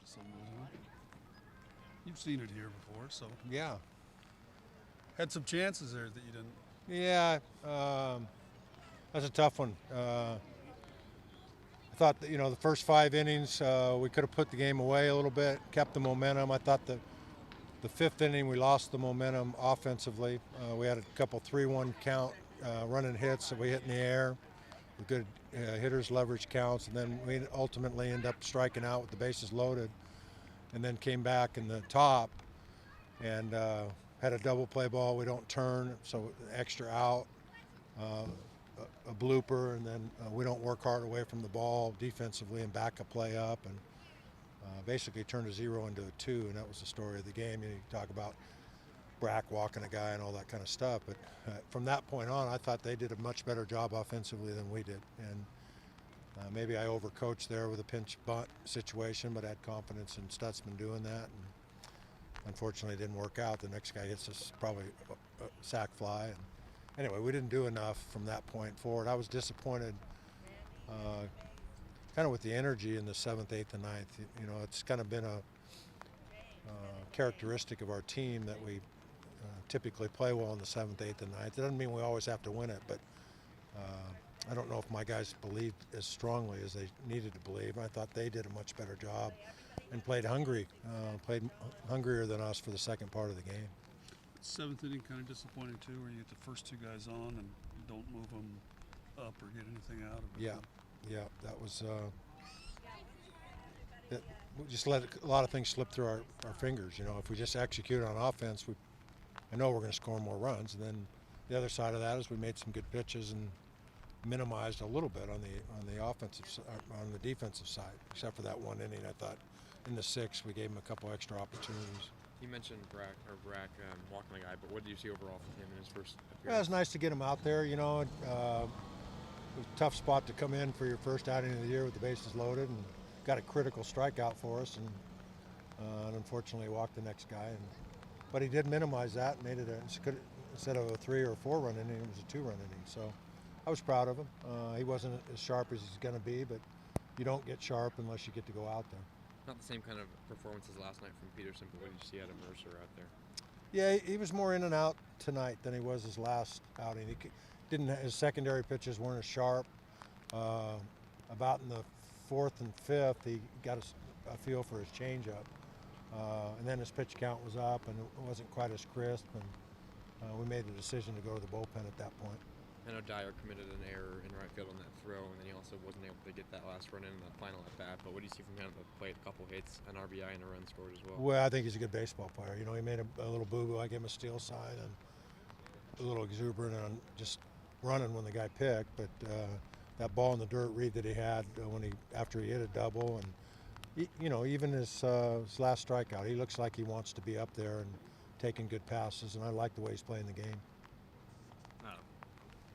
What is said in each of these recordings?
some of those, huh? You've seen it here before, so Yeah, had some chances there that you didn't. yeah, that's a tough one. I thought that, the first 5 innings we could have put the game away a little bit, kept the momentum. I thought the fifth inning we lost the momentum offensively. We had a couple 3-1 count running hits that we hit in the air with good hitters leverage counts, and then we ultimately end up striking out with the bases loaded, and then came back in the top and had a double play ball. We don't turn, so extra out. Uh, a blooper, and then we don't work hard away from the ball defensively and back a play up, and basically turned a 0 into a 2, and that was the story of the game. You talk about Brack walking a guy and all that kind of stuff, but from that point on, I thought they did a much better job offensively than we did, and maybe I overcoached there with a pinch bunt situation, but I had confidence in Stutzman doing that, and unfortunately it didn't work out. The next guy hits us probably a sac fly, and anyway, we didn't do enough from that point forward. I was disappointed kind of with the energy in the 7th, 8th, and ninth. It's kind of been a characteristic of our team that we typically play well in the 7th, 8th, and ninth. It doesn't mean we always have to win it, but I don't know if my guys believed as strongly as they needed to believe. I thought they did a much better job and played hungrier than us for the second part of the game. Seventh inning kind of disappointing too, where you get the first two guys on and you don't move them up or get anything out of it. Yeah, that was. We just let a lot of things slip through our fingers. If we just execute on offense, I know we're going to score more runs. And then the other side of that is we made some good pitches and minimized a little bit on the offensive on the defensive side, except for that one inning. I thought in the 6th we gave him a couple extra opportunities. You mentioned Brack walking the guy, but what did you see overall from him in his first appearance? Yeah, it's nice to get him out there. It was a tough spot to come in for your first outing of the year with the bases loaded, and got a critical strikeout for us, and unfortunately walked the next guy. But he did minimize that and made it instead of a 3 or 4 run inning, it was a 2-run inning. So I was proud of him. He wasn't as sharp as he's going to be, but you don't get sharp unless you get to go out there. Not the same kind of performances last night from Peterson, but what did you see out of Mercer out there? Yeah, he was more in and out tonight than he was his last outing. His secondary pitches weren't as sharp. About in the 4th and 5th, he got a feel for his changeup, and then his pitch count was up, and it wasn't quite as crisp, and we made the decision to go to the bullpen at that point. I know Dyer committed an error in right field on that throw, and then he also wasn't able to get that last run in the final at bat. But what do you see from him on the plate? A couple hits, an RBI, and a run scored as well. Well, I think he's a good baseball player. He made a little boo-boo. I gave him a steal sign and a little exuberant on just running when the guy picked. But that ball in the dirt read that he had after he hit a double, and even his last strikeout, he looks like he wants to be up there and taking good passes. And I like the way he's playing the game.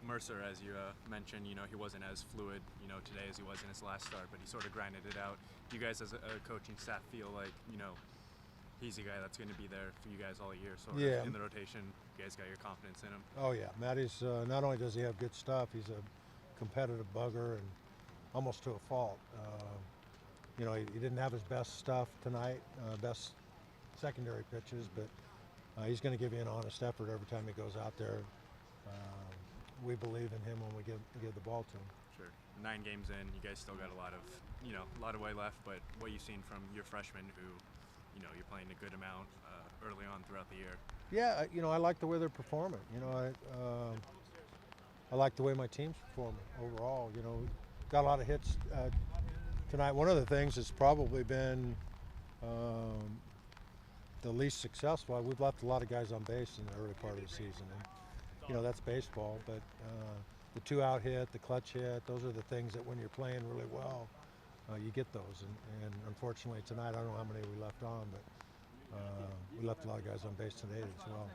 Mercer, as you mentioned, he wasn't as fluid, today as he was in his last start, but he sort of grinded it out. Do you guys as a coaching staff feel like, he's the guy that's going to be there for you guys all year, sort of in the rotation? You guys got your confidence in him? Oh, yeah. Matty's, not only does he have good stuff, he's a competitive bugger and almost to a fault. He didn't have his best stuff tonight, best secondary pitches, but he's going to give you an honest effort every time he goes out there. We believe in him when we give the ball to him. Sure. 9 games in, you guys still got a lot of way left, but what you've seen from your freshmen who, you're playing a good amount early on throughout the year? Yeah, I like the way they're performing. I like the way my team's performing overall. Got a lot of hits tonight. One of the things that's probably been the least successful, we've left a lot of guys on base in the early part of the season. And, that's baseball, but the 2-out hit, the clutch hit, those are the things that when you're playing really well, you get those. And unfortunately tonight, I don't know how many we left on, but we left a lot of guys on base today as well.